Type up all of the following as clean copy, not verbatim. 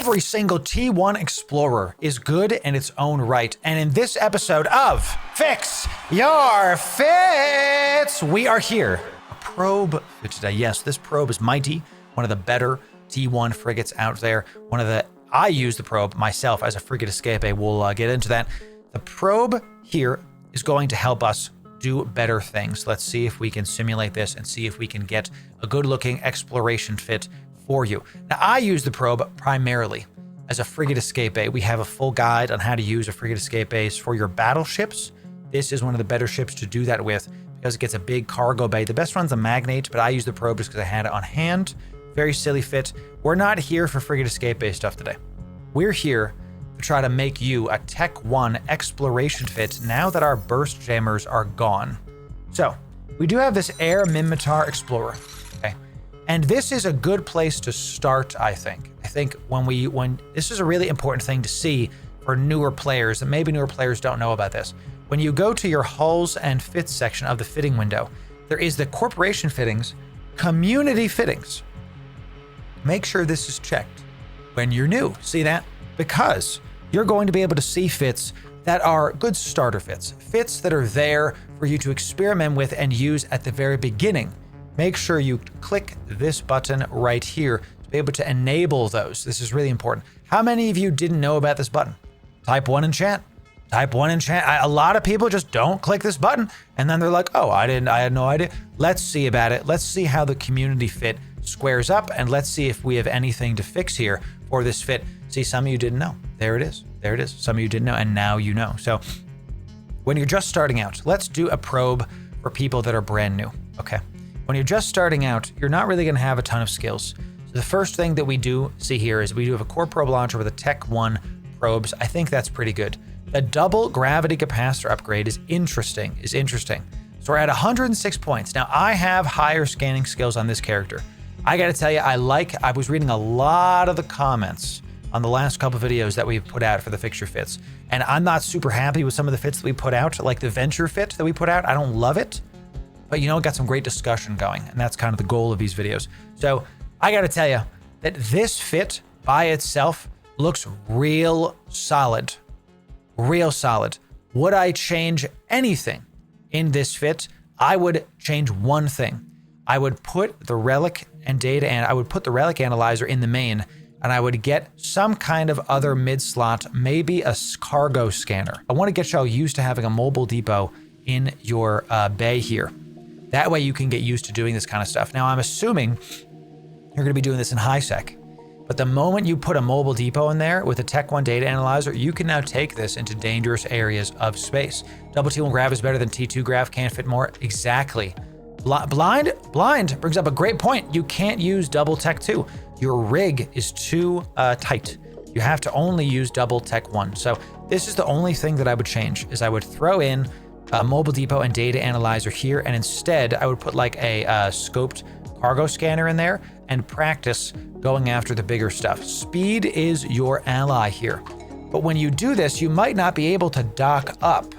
Every single T1 Explorer is good in its own right. And in this episode of Fix Your Fits, we are here. A probe fit today. Yes, this probe is mighty. One of the better T1 frigates out there. I use the probe myself as a frigate escape. We'll get into that. The probe here is going to help us do better things. Let's see if we can simulate this and see if we can get a good looking exploration fit for you. Now, I use the probe primarily as a frigate escape. We have a full guide on how to use a frigate escape base for your battleships. This is one of the better ships to do that with because it gets a big cargo bay. The best one's a Magnate, but I use the probe just because I had it on hand. Very silly fit. We're not here for frigate escape base stuff today. We're here to try to make you a Tech 1 exploration fit now that our burst jammers are gone. So we do have this Air Minmatar Explorer, okay? And this is a good place to start, I think. I think when this is a really important thing to see for newer players, and maybe newer players don't know about this. When you go to your hulls and fits section of the fitting window, there is the corporation fittings, community fittings. Make sure this is checked when you're new. See that? Because you're going to be able to see fits that are good starter fits. Fits that are there for you to experiment with and use at the very beginning. Make sure you click this button right here to be able to enable those. This is really important. How many of you didn't know about this button? Type 1 in chat. Type 1 in chat. A lot of people just don't click this button and then they're like, oh, I had no idea. Let's see about it. Let's see how the community fit squares up, and let's see if we have anything to fix here for this fit. See, some of you didn't know. There it is. There it is. Some of you didn't know, and now you know. So when you're just starting out, let's do a probe for people that are brand new, okay? When you're just starting out, you're not really going to have a ton of skills. So the first thing that we do see here is we do have a core probe launcher with a Tech 1 probes. I think that's pretty good. The double gravity capacitor upgrade is interesting. So we're at 106 points. Now, I have higher scanning skills on this character. I gotta tell you, I was reading a lot of the comments on the last couple videos that we've put out for the fixture fits. And I'm not super happy with some of the fits that we put out, like the venture fit that we put out. I don't love it, but it got some great discussion going. And that's kind of the goal of these videos. So I gotta tell you that this fit by itself looks real solid. Real solid. Would I change anything in this fit? I would change one thing. I would put the relic and data, and I would put the relic analyzer in the main, and I would get some kind of other mid slot, maybe a cargo scanner. I want to get y'all used to having a mobile depot in your bay here. That way you can get used to doing this kind of stuff. Now, I'm assuming you're going to be doing this in high sec, but the moment you put a mobile depot in there with a Tech 1 data analyzer, you can now take this into dangerous areas of space. Double T1 grav is better than T2 grav, can't fit more. Exactly. Blind brings up a great point. You can't use double Tech 2. Your rig is too tight. You have to only use double Tech 1. So this is the only thing that I would change, is I would throw in a mobile depot and data analyzer here, and instead I would put like a scoped cargo scanner in there and practice going after the bigger stuff. Speed is your ally here. But when you do this, you might not be able to dock up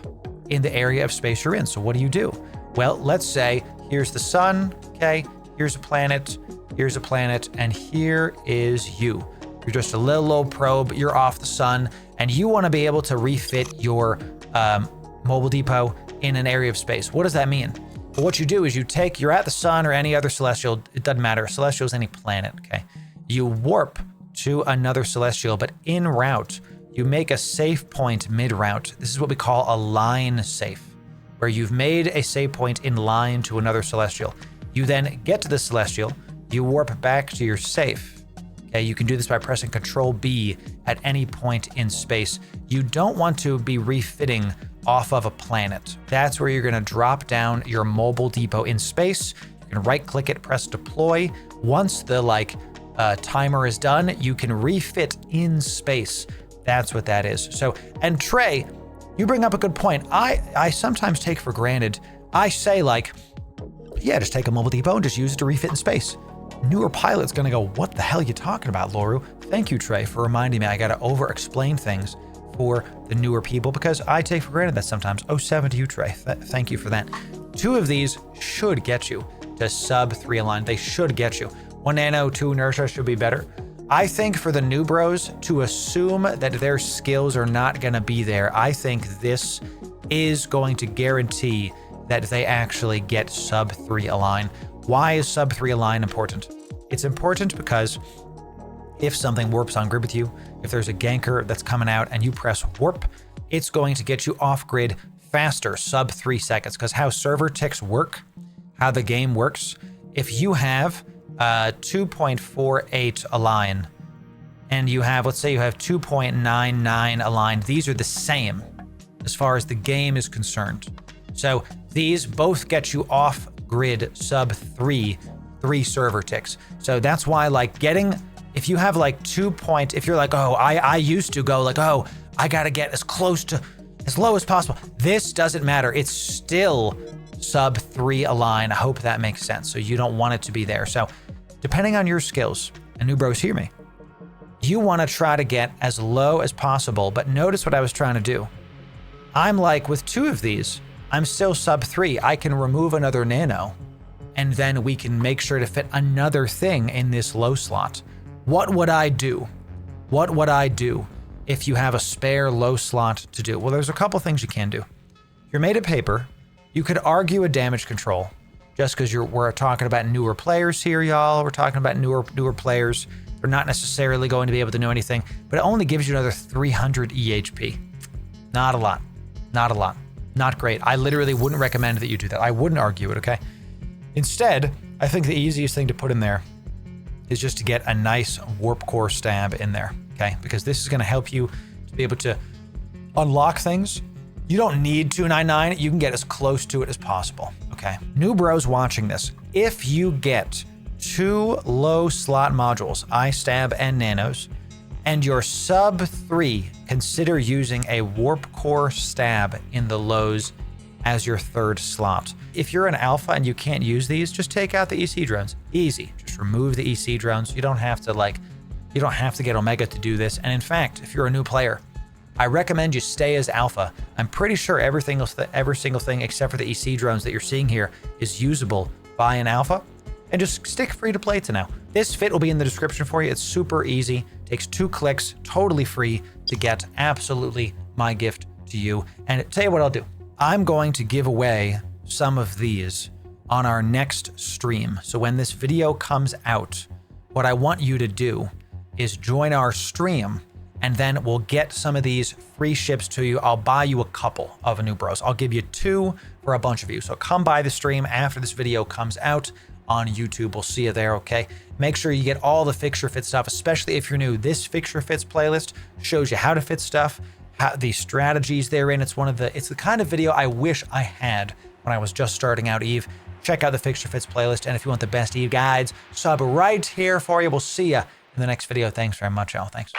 in the area of space you're in. So what do? Well, let's say here's the sun, okay? Here's a planet, and here is you. You're just a little low probe, you're off the sun, and you wanna be able to refit your mobile depot in an area of space. What does that mean? Well, what you do is you're at the sun or any other celestial, it doesn't matter, celestial is any planet, okay? You warp to another celestial, but en route, you make a safe point mid-route. This is what we call a line safe, where you've made a save point in line to another celestial. You then get to the celestial, you warp back to your safe. Okay, you can do this by pressing Control B at any point in space. You don't want to be refitting off of a planet. That's where you're gonna drop down your mobile depot in space. You can right click it, press deploy. Once the timer is done, you can refit in space. That's what that is. So, and Trey, you bring up a good point. I sometimes take for granted. I say yeah, just take a mobile depot and just use it to refit in space. Newer pilot's gonna go, what the hell are you talking about, Loru? Thank you, Trey, for reminding me I gotta over-explain things for the newer people because I take for granted that sometimes. 07 to you, Trey. Thank you for that. 2 of these should get you to Sub3 Align. They should get you. 1 nano, 2 inertia should be better. I think for the Newbros to assume that their skills are not going to be there, I think this is going to guarantee that they actually get Sub3 Align. Why is Sub3 Align important? It's important because if something warps on grid with you, if there's a ganker that's coming out and you press warp, it's going to get you off grid faster, sub 3 seconds. Because how server ticks work, how the game works, if you have 2.48 align and you have, let's say you have 2.99 aligned, these are the same as far as the game is concerned. So these both get you off grid sub 3 server ticks. So that's why like if you have like if you're like, oh, I used to go like, oh, I gotta get as low as possible. This doesn't matter. It's still sub 3 align. I hope that makes sense. So you don't want it to be there. So depending on your skills, and Newbros hear me, you want to try to get as low as possible. But notice what I was trying to do. I'm like, with 2 of these, I'm still sub 3. I can remove another nano, and then we can make sure to fit another thing in this low slot. What would I do? What would I do if you have a spare low slot to do? Well, there's a couple things you can do. You're made of paper. You could argue a damage control just because we're talking about newer players here, y'all. We're talking about newer players. They're not necessarily going to be able to know anything, but it only gives you another 300 EHP. Not a lot. Not a lot. Not great. I literally wouldn't recommend that you do that. I wouldn't argue it, okay? Instead, I think the easiest thing to put in there is just to get a nice warp core stab in there, okay? Because this is going to help you to be able to unlock things. You don't need 299. You can get as close to it as possible, okay? Newbros watching this, if you get 2 low slot modules, I stab and nanos, and you're sub 3, consider using a warp core stab in the lows as your 3rd slot. If you're an alpha and you can't use these, just take out the EC drones. Easy. Just remove the EC drones. You don't have to get Omega to do this. And in fact, if you're a new player, I recommend you stay as alpha. I'm pretty sure every single thing except for the EC drones that you're seeing here is usable by an alpha. And just stick free to play to now. This fit will be in the description for you. It's super easy. Takes 2 clicks, totally free to get. Absolutely my gift to you. And tell you what I'll do. I'm going to give away some of these on our next stream. So when this video comes out, what I want you to do is join our stream, and then we'll get some of these free ships to you. I'll buy you a couple of Newbros. I'll give you 2 for a bunch of you. So come by the stream after this video comes out on YouTube. We'll see you there, okay? Make sure you get all the fixture fit stuff, especially if you're new. This fixture fits playlist shows you how to fit stuff, the strategies therein. It's the kind of video I wish I had when I was just starting out EVE. Check out the fixture fits playlist, and if you want the best EVE guides, sub right here for you. We'll see you in the next video. Thanks very much, y'all. Thanks.